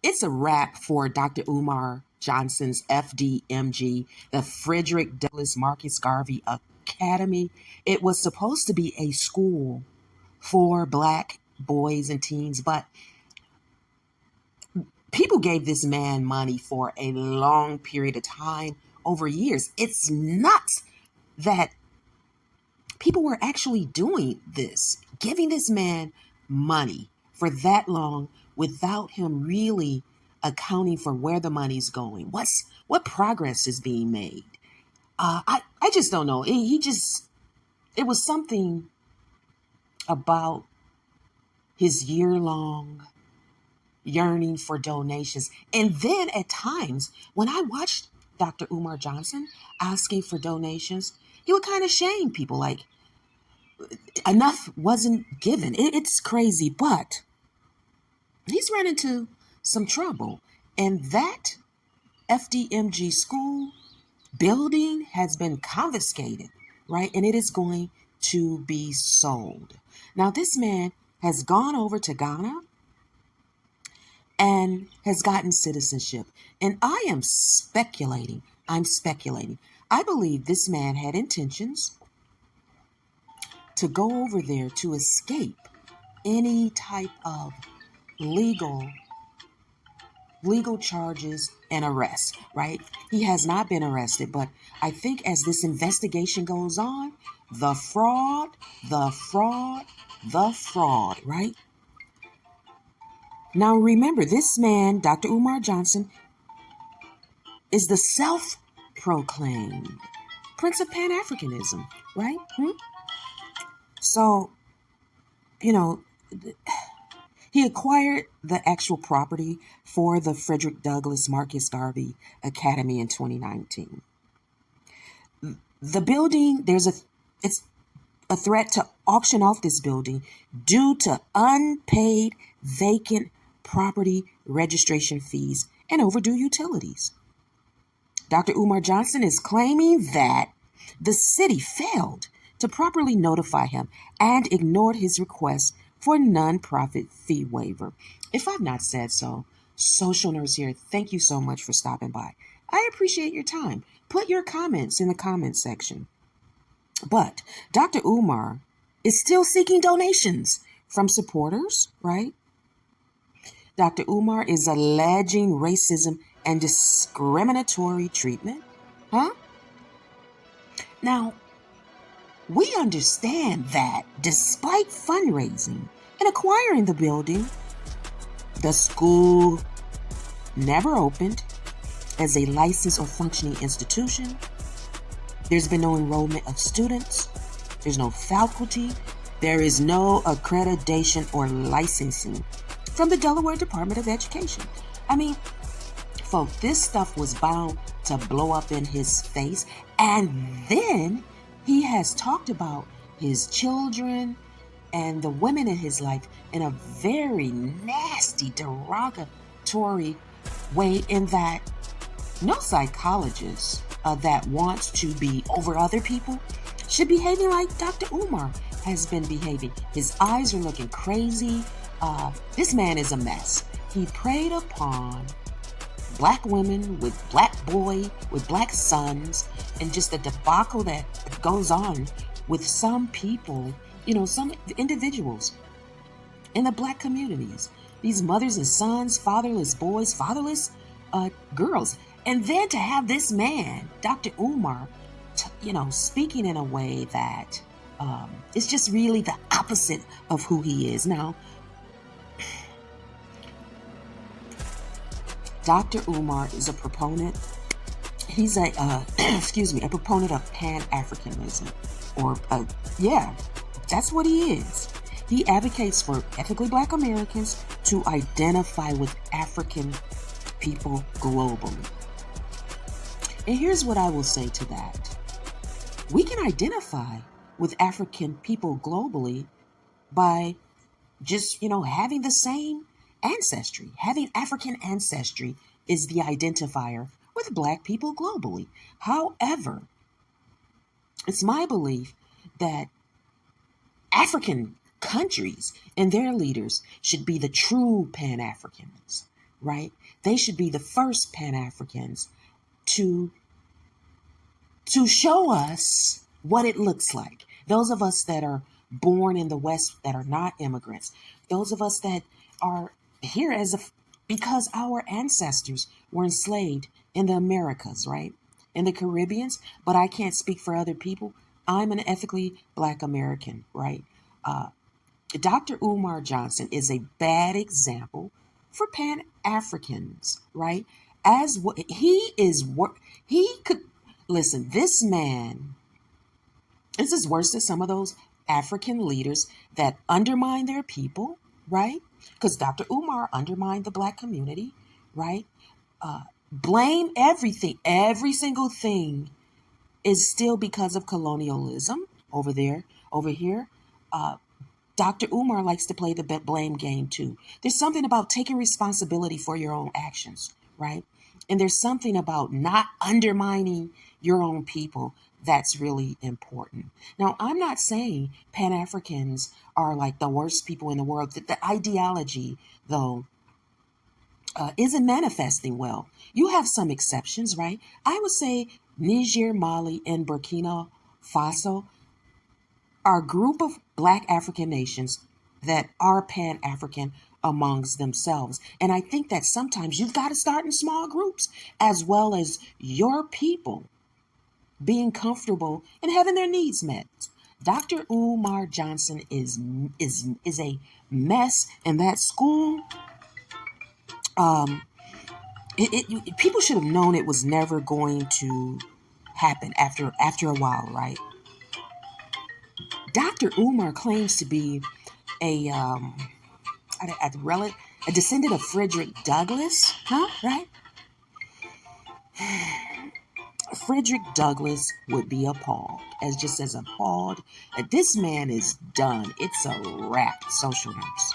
it's a wrap for Dr. Umar Johnson's FDMG, the Frederick Douglass Marcus Garvey Academy. It was supposed to be a school for Black boys and teens, but people gave this man money for a long period of time, over years. It's nuts that people were actually doing this, giving this man money for that long without him really accounting for where the money's going. What progress is being made? I just don't know. It was something about his year-long yearning for donations. And then at times, when I watched Dr. Umar Johnson asking for donations, he would kind of shame people, like enough wasn't given. It's crazy, but he's run into some trouble. And that FDMG school building has been confiscated, right? And it is going to be sold. Now, this man has gone over to Ghana and has gotten citizenship. And I'm speculating. I believe this man had intentions to go over there to escape any type of legal charges and arrest, right? He has not been arrested, but I think as this investigation goes on, the fraud, right? Now remember, this man, Dr. Umar Johnson, is the self-proclaimed Prince of Pan-Africanism, right? So, he acquired the actual property for the Frederick Douglass Marcus Garvey Academy in 2019. The building, it's a threat to auction off this building due to unpaid vacant property registration fees and overdue utilities. Dr. Umar Johnson is claiming that the city failed to properly notify him and ignored his request for nonprofit fee waiver. If I've not said so, Social Nurse here, thank you so much for stopping by. I appreciate your time. Put your comments in the comments section. But Dr. Umar is still seeking donations from supporters, right? Dr. Umar is alleging racism and discriminatory treatment. Now, we understand that despite fundraising and acquiring the building, the school never opened as a licensed or functioning institution. There's been no enrollment of students. There's no faculty. There is no accreditation or licensing from the Delaware Department of Education. I mean, folks, this stuff was bound to blow up in his face. And then he has talked about his children and the women in his life in a very nasty, derogatory way, in that no psychologist that wants to be over other people should be behaving like Dr. Umar has been behaving. His eyes are looking crazy. This man is a mess. He preyed upon Black women with Black boy, with Black sons, and just the debacle that goes on with some people, some individuals in the Black communities. These mothers and sons, fatherless boys, fatherless girls. And then to have this man, Dr. Umar, speaking in a way that is just really the opposite of who he is. Now, Dr. Umar is a proponent. He's a proponent of Pan-Africanism, that's what he is. He advocates for ethnically Black Americans to identify with African people globally. And here's what I will say to that. We can identify with African people globally by just, having the same ancestry. Having African ancestry is the identifier with Black people globally. However, it's my belief that African countries and their leaders should be the true Pan-Africans, right? They should be the first Pan-Africans to show us what it looks like. Those of us that are born in the West that are not immigrants, those of us that are here because our ancestors were enslaved in the Americas, right? In the Caribbeans, but I can't speak for other people. I'm an ethically Black American, right? Dr. Umar Johnson is a bad example for Pan Africans, right? As what he could listen. This man, this is worse than some of those African leaders that undermine their people, right? Because Dr. Umar undermined the Black community, right? Blame everything, every single thing is still because of colonialism over there, over here. Dr. Umar likes to play the blame game too. There's something about taking responsibility for your own actions, right? And there's something about not undermining your own people that's really important. Now, I'm not saying Pan Africans are like the worst people in the world. The ideology, though, isn't manifesting well. You have some exceptions, right? I would say Niger, Mali, and Burkina Faso are a group of Black African nations that are Pan-African amongst themselves. And I think that sometimes you've got to start in small groups as well as your people being comfortable and having their needs met. Dr. Umar Johnson is a mess, and that school, people should have known it was never going to happen after a while, right? Dr. Umar claims to be a descendant of Frederick Douglass, huh? Right? Frederick Douglass would be appalled, as appalled that this man is done. It's a wrap, social nurse.